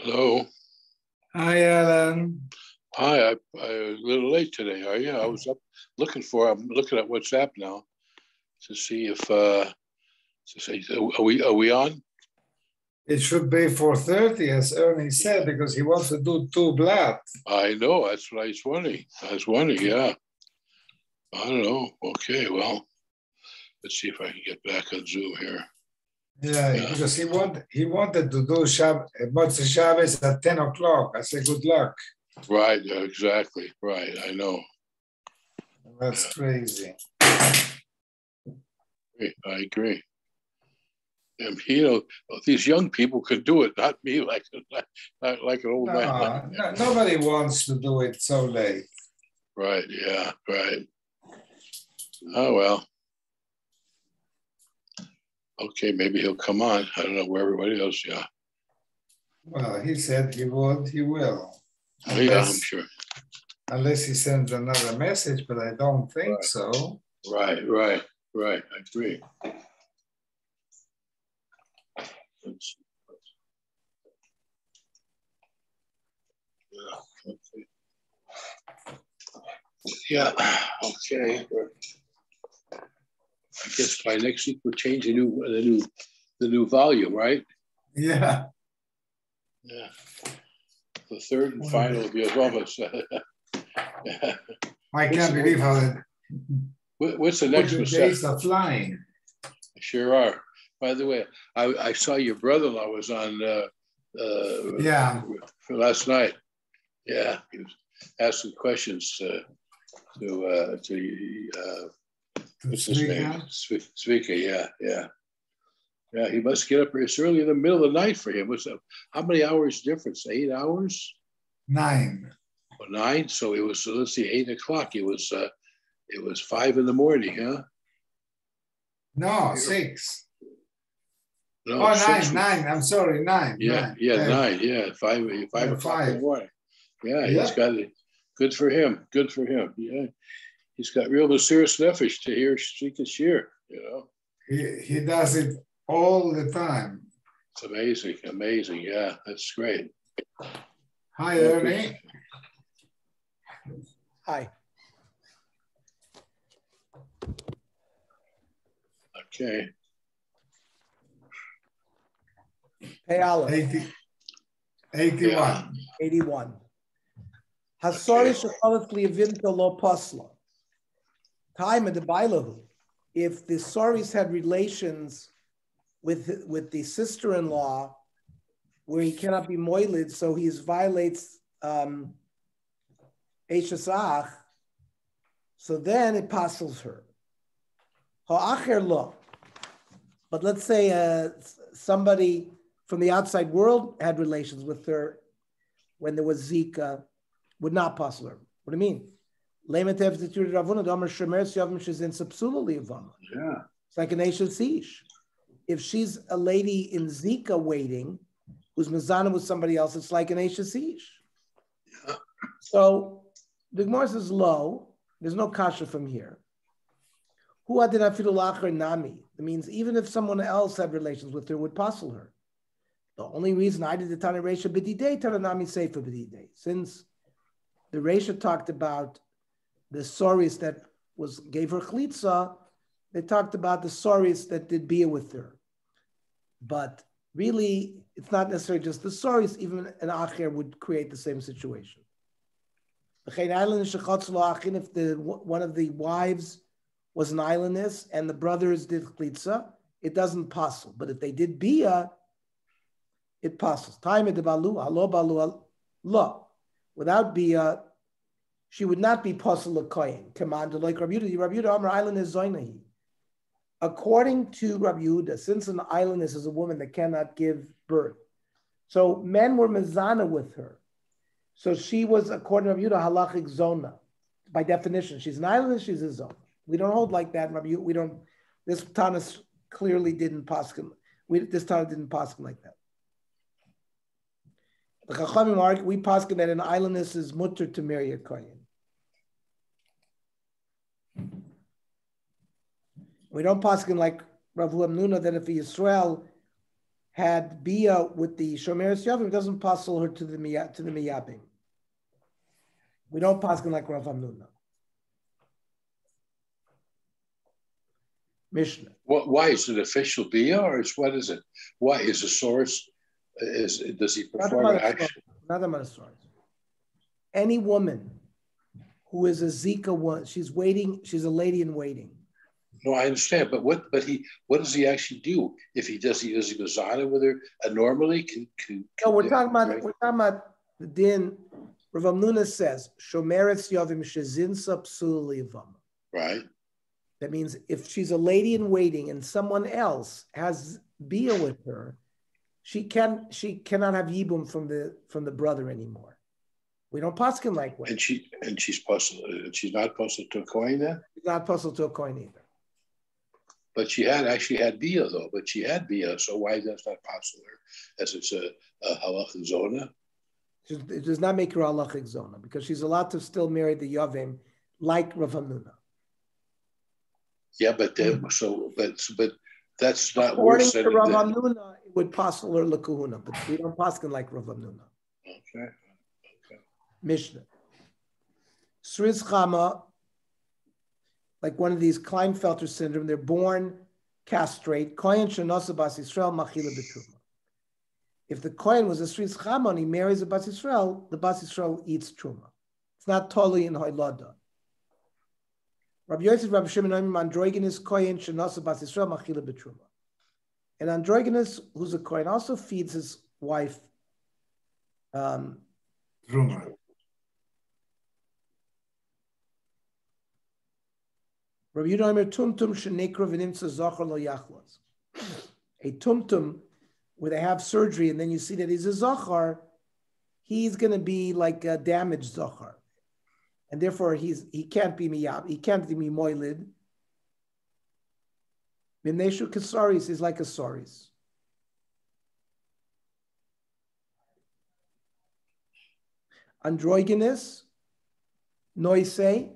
Hello. Hi, Alan. Hi, I a little late today, are you? I was up I'm looking at WhatsApp now to see if are we on? It should be 4:30, as Ernie said, because he wants to do two blood. I know, that's what I was wondering, yeah. I don't know. Okay, well, let's see if I can get back on Zoom here. Yeah, because he wanted to do Motzei Shabbos at 10 o'clock. I said, good luck. Right, exactly. Right, I know. That's crazy. I agree. And these young people could do it, not me, like an old man. No, nobody wants to do it so late. Right, yeah, right. Oh, well. Okay, maybe he'll come on. I don't know where everybody else, yeah. Well, he said he would, he will. Yeah, I'm sure. Unless he sends another message, but I don't think so. Right. I agree. Yeah, okay. I guess by next week we'll change the new volume, right? Yeah. Yeah. The third and final of Yevamos. I can't believe how that. What's the next one? Days are flying. Sure are. By the way, I saw your brother-in-law was on for last night. Yeah, he was asking questions to what's his name? Speaker, yeah. Yeah, he must get up. It's early in the middle of the night for him. How many hours difference? 8 hours? 9. Oh, 9. So it was. Let's see, 8 o'clock. It was 5 in the morning, huh? No, 6. No, 9. I'm sorry, 9. Yeah, 9. 9. Yeah, 5 o'clock in the morning. Yeah, he's got it. Good for him. Yeah, he's got real Mesiras Nefesh to hear Shikha Shir. He does it all the time. It's amazing. Yeah, that's great. Hi, Ernie. Hi. Okay. Hey, Aleph. 81. 81. Hasori shechalef liyavinta lo pasla. Time of the Bailahu. If the Soris had relations with the sister-in-law, where he cannot be moiled, so he violates Eishasach, so then it passes her. Ha'acher lo. But let's say somebody from the outside world had relations with her when there was Zika, would not passel her. What do you mean? Yeah. It's like an Eishasish. If she's a lady in Zika waiting, who's Mazana with somebody else, it's like an Eishasish. Yeah. So the Gemara says low. There's no kasha from here. Who adinafidu nami? That means even if someone else had relations with her, would passel her. The only reason I did the Tana Reisha b'didei, Tana nami sefer b'didei. Since the Reisha talked about the Soris that gave her chalitza, they talked about the Soris that did bia with her. But really, it's not necessarily just the Soris, even an Acher would create the same situation. If one of the wives was an islandess and the brothers did chalitza, it doesn't passel. But if they did bia, it passes. Time at the balu, alo balu, lo. Without bia, she would not be passel a kohen. Command like Rabbi Yehuda Amar island is zoinahi. According to Rabbi Yehuda, since an islandess is a woman that cannot give birth, so men were mezana with her. So she was, according to Rabbi Yehuda, halachic zona. By definition, she's an islandess, she's a zona. We don't hold like that, Rabbi Yehuda. We don't. This Tana clearly didn't paskin. This Tana didn't paskin like that. The Chachamim argue, we paskin that an islandess is mutter to marry a kohen. We don't paskin like Rav Hamnuna that if a Yisrael had bia with the shomeres yavim, it doesn't passel her to the miyabim. We don't paskin like Rav Hamnuna. Mishnah. Why is it official bia, or what is it? Why is the source? Does he perform an action? Another man source. Any woman who is a Zika one, she's waiting. She's a lady in waiting. No, I understand, but what does he actually do? If he does he mazana with her normally? No, we're talking about the din. Rav Hamnuna says shomeretz yavim shezinsa psulivam. Right. That means if she's a lady in waiting and someone else has bia with her, she cannot have yibum from the brother anymore. We don't paskin like way. And she's not posted to a coin then? She's not posted to a coin either. But she actually had bia though. But she had bia, so why that's not possible? As it's a halachic zona. It does not make her halachic zona because she's allowed to still marry the yavim like Rav Hamnuna. Yeah, but that's not according to Rav Hamnuna, it would passel her lekahuna, but we don't paskin like Rav Hamnuna. Okay. Mishnah. Sriz Chama, like one of these Klinefelter syndrome, they're born castrate. Kohen shenasa bas Yisrael machila b'truma. If the Kohen was a Sriz Chama and he marries a bas Yisrael, the bas Yisrael eats truma. It's not totally in hoylada. Rabbi Yosef, Rabbi Shimon, androgynous Kohen shenasa bas Yisrael machila b'truma. And androgynous, who's a Kohen, also feeds his wife truma. Rabbi Yehuda tumtum shenekra v'nimtza zachar lo yachlas. A tumtum, where they have surgery and then you see that he's a zachar, he's going to be like a damaged zachar, and therefore he can't be miyab, he can't be moilid. V'neshu kasaris is like a saris. Androgynous, noisei.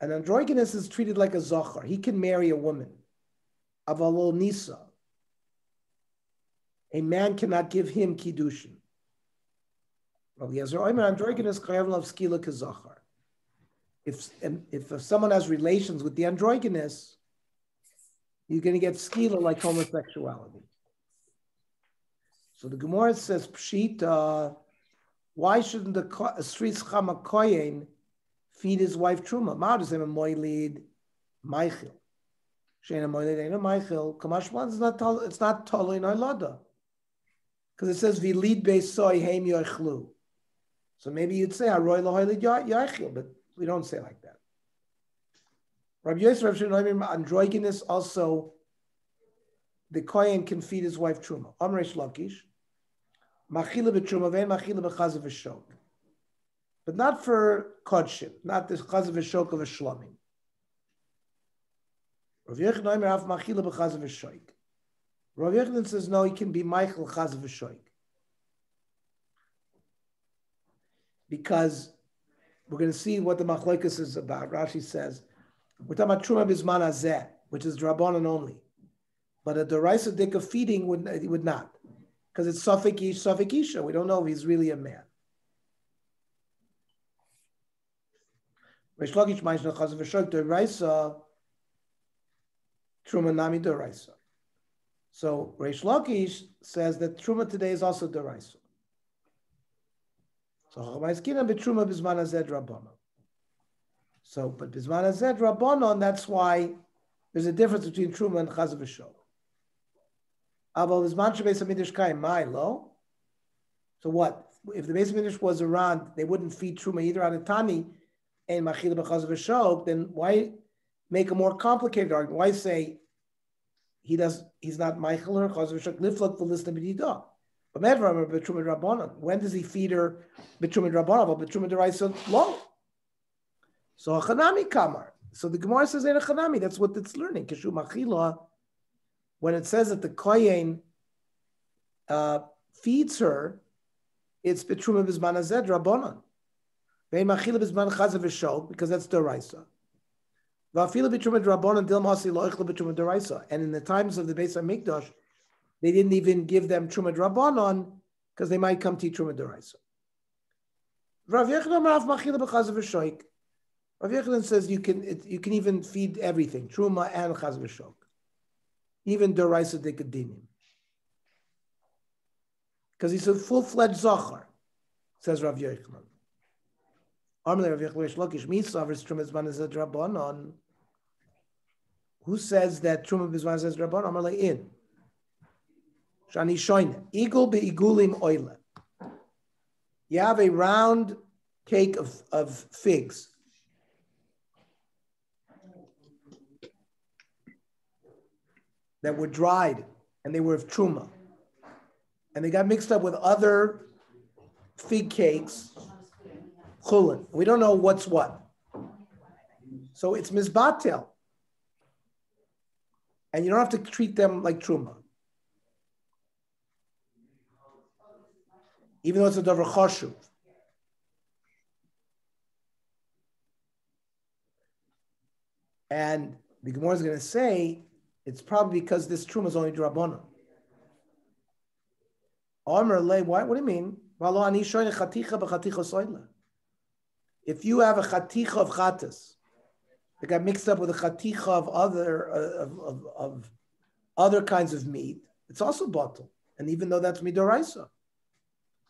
An androgynous is treated like a zachar. He can marry a woman. Avalol nisa. A man cannot give him kiddushin. Androgynous skila kazachar. If someone has relations with the androgynous, you're going to get skila like homosexuality. So the Gemara says, Pshita, why shouldn't the Sriz Chama Koyen feed his wife truma? Ma'adus him a moilid meichel. Shein a moilid ain't a meichel. Kamashman it's not totally in oilada, because it says vilid beisoy heim yochlu. So maybe you'd say haroy lohoilid yochel, but we don't say like that. Rabbi Yosef, Rabbi Shimon, androgynous also. The kohen can feed his wife truma. Amresh Lakish, machila b'truma vein machila b'chazav v'shok. But not for kodship, not this chazav v'shok of a shlomim. Rav Yochanan Rav machila b'chazav v'shoik. Rav Yochanan says no, he can be Michael chazav v'shoik, because we're going to see what the machlokas is about. Rashi says we're talking about truma bisman hazeh, which is drabanan only, but a deraisa dik of feeding would not, because it's safek ish safek isha. We don't know if he's really a man. Reish Lakish ma'ishna chazav v'shoik deraisa truma nami deraisa. So Reish Lakish says that truma today is also deraisa. So chamayiskina b'truma b'zman hazeh drabanan. So, but b'zman hazeh drabanan, that's why there's a difference between truma and chazav v'shok. Aval b'zman shebeis hamidrash kaim ma'ilo. So what? If the Beis Hamidrash was around, they wouldn't feed truma either on a tani and machila b'chazav v'shok. Then why make a more complicated argument? Why say he's not meichel or chazav v'shok liflok v'lisna b'didah? But medvar b'truma drabanan. When does he feed her b'truma drabanan? But b'truma deraisa lo. So a chanami kamar. So the Gemara says a chanami. That's what it's learning. Kishu machila. When it says that the kohen feeds her, it's b'truma b'zman hazeh drabanan. Vein machila b'zman chazav v'shok, because that's deraisa. V'afila b'truma drabanan dil masi lo ichla b'truma deraisa. And in the times of the Beis Hamikdash, they didn't even give them Truma Drabanon because they might come to Truma Deraisa. Rav Yochanan says you can even feed everything, Truma and Chaz v'Shok, even Deraisa Dikadinim. Because he's a full-fledged Zachar, says Rav Yochanan. Who says that Truma Bizman says Rabban? Amalei in. Shani Shoine. Eagle be igulim oile. You have a round cake of figs. That were dried and they were of Truma. And they got mixed up with other fig cakes. Chulin. We don't know what's what. So it's mizbatel. And you don't have to treat them like truma. Even though it's a davar chashuv. And the Gemara is going to say it's probably because this truma is only drabona. What do you mean? If you have a chaticha of chatas, that got mixed up with a chaticha of other kinds of meat, it's also bottle. And even though that's midoraisa.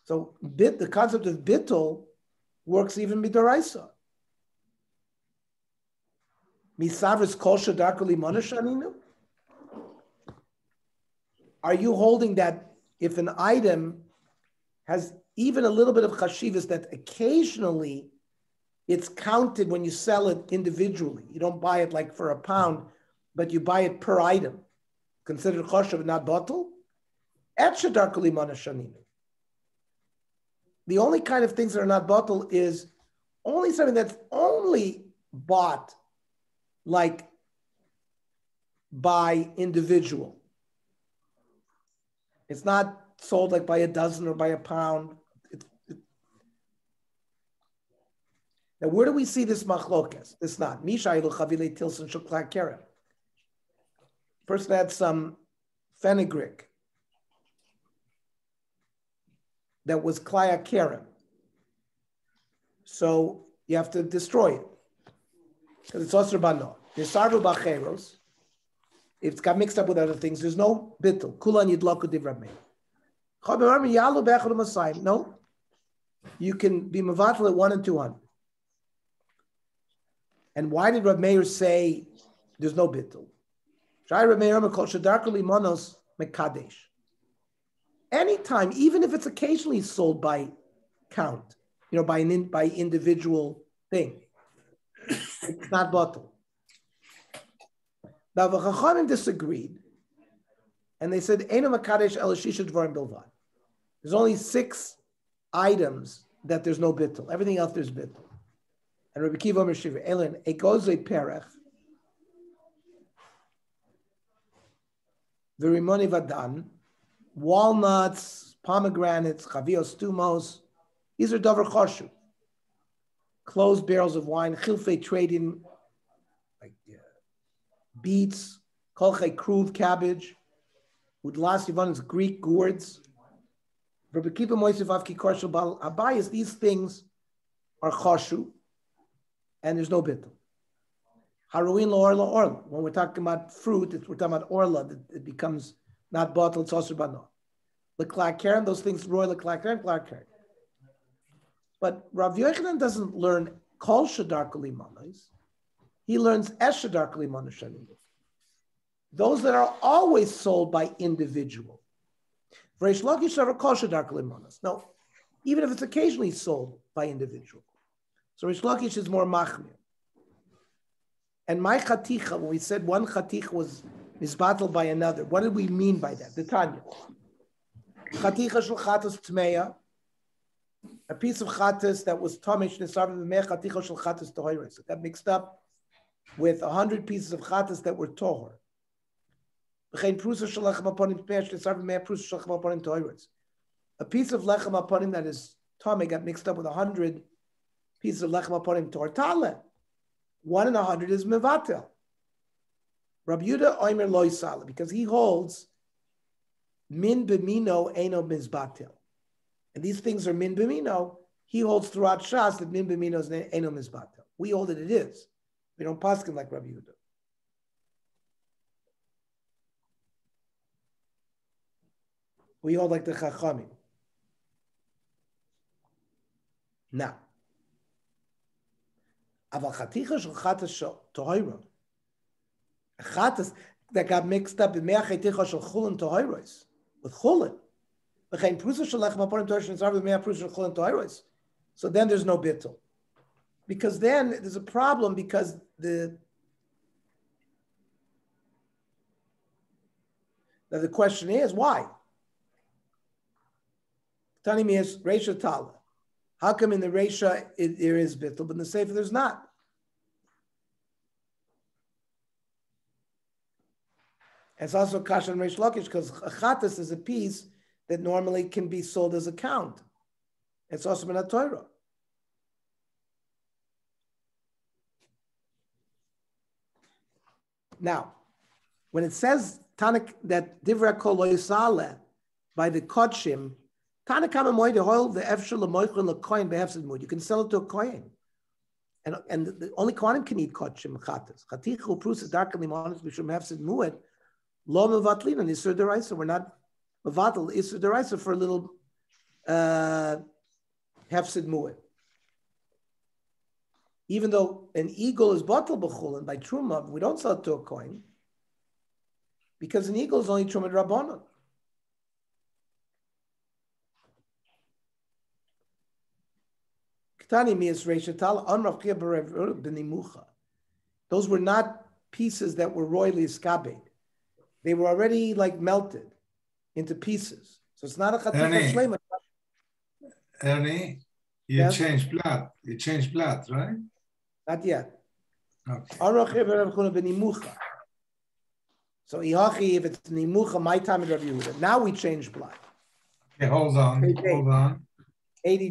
So the concept of bittul works even midoraisa. Misavris kol shadarkali manashaninu? Are you holding that if an item has even a little bit of chashivas that occasionally it's counted when you sell it individually. You don't buy it like for a pound, but you buy it per item. Considered choshev, not bottle. The only kind of things that are not bottle is only something that's only bought like by individual. It's not sold like by a dozen or by a pound. Now, where do we see this machlokes? It's not. Mishailu chavile tilson shukla keren. Person had some fenugreek that was klaya keren. So you have to destroy it. Because it's osir bano. Nisarvu bacheros. If it's got mixed up with other things, there's no bittul. Kulan yidlaku divrad meir. No. You can be mavatal at 1 and 200. And why did Rab Meir say there's no bittul? Anytime, even if it's occasionally sold by count, by individual thing, it's not bittul. Now the Chachamim disagreed, and they said Eino Makadesh El Shisha Dvarim Bilvad. There's only 6 items that there's no bittul. Everything else there's bittul. And Rabbi Kiva Omer Shiva, Elin, Egoze Perech, Virimoni Vadan, walnuts, pomegranates, Chavios Stumos, these are Davar Choshu. Closed barrels of wine, Chilfe trading, like beets, Kolche crude cabbage, Udlas Yvon's Greek gourds. Rabbi Kiva Moisef Avki Korshel Bal Abayas, these things are Choshu. And there's no bittul. Haruin orla orla. When we're talking about fruit, we're talking about orla. It becomes not bottle. It's also bano. L'klak keren, those things roy l'klak keren, klak keren. But Rav Yochanan doesn't learn kol shadar kalimanos. He learns es shadar kalimanos shanim. Those that are always sold by individual. Reish Lakish are kol shadar kalimanos. No, even if it's occasionally sold by individual. So Rish Lakish is more machmir. And my chaticha, when we said one chaticha was misbattled by another, what did we mean by that? The Tanya. Chaticha shel chatas tmeya, a piece of chatas that was tomish nisarv v'meh chaticha shel chatas tohores. It got mixed up with 100 pieces of chatas that were tohor. V'chein prusa shel lechem aponim tmeya nisarv v'meh prusa shel lechem aponim tohores. A piece of lechem aponim that is tomei got mixed up with 100 pieces of lechem aponim tortale. 1 in 100 is mevatel. Rabbi Yudah Omer loy sala, because he holds min b'mino eno mizbatil. And these things are min b'mino. He holds throughout Shas that min b'mino is eno mizbatil. We hold that it is. We don't paskin like Rabbi Yehuda. We hold like the Chachamim. Now, aval chaticha shel chatas tohira, chatas that got mixed up in mea chaticha shel chulin tohiros with chulin. V'chein prusa shel lechem aporim tohiros nizar with mea prusa shel chulin tohiros. So then there's no bittul, because then there's a problem because the question is why. Tani mi is reisha tala. How come in the reisha there is bittul, but in the sefer there's not? It's also kasha and reish lakish because chatas is a piece that normally can be sold as a count. It's also min haTorah. Now, when it says Tanak that divra kol lo yisale by the kodshim, Tanak kama moed hoil the efshel lemoichel lekoyin behefsid moed. You can sell it to a koyin, and the only kohanim can eat kodshim chatas. Chatichu prusa darka limonis b'shum hefsid moed lo mevatlin and isur deraisa. We're not mevatel isur deraisa for a little hefsid moed. Even though an eagle is batal b'chulin by truma, we don't sell it to a koyin because an eagle is only truma rabbanon. Those were not pieces that were royally escabed. They were already like melted into pieces. So it's not a chaticha shlema. Ernie, you changed blood. You changed blood, right? Not yet. Okay. So if it's nimucha, my time at Rabbi Yehuda. Now we change blood. Okay, hold on. 80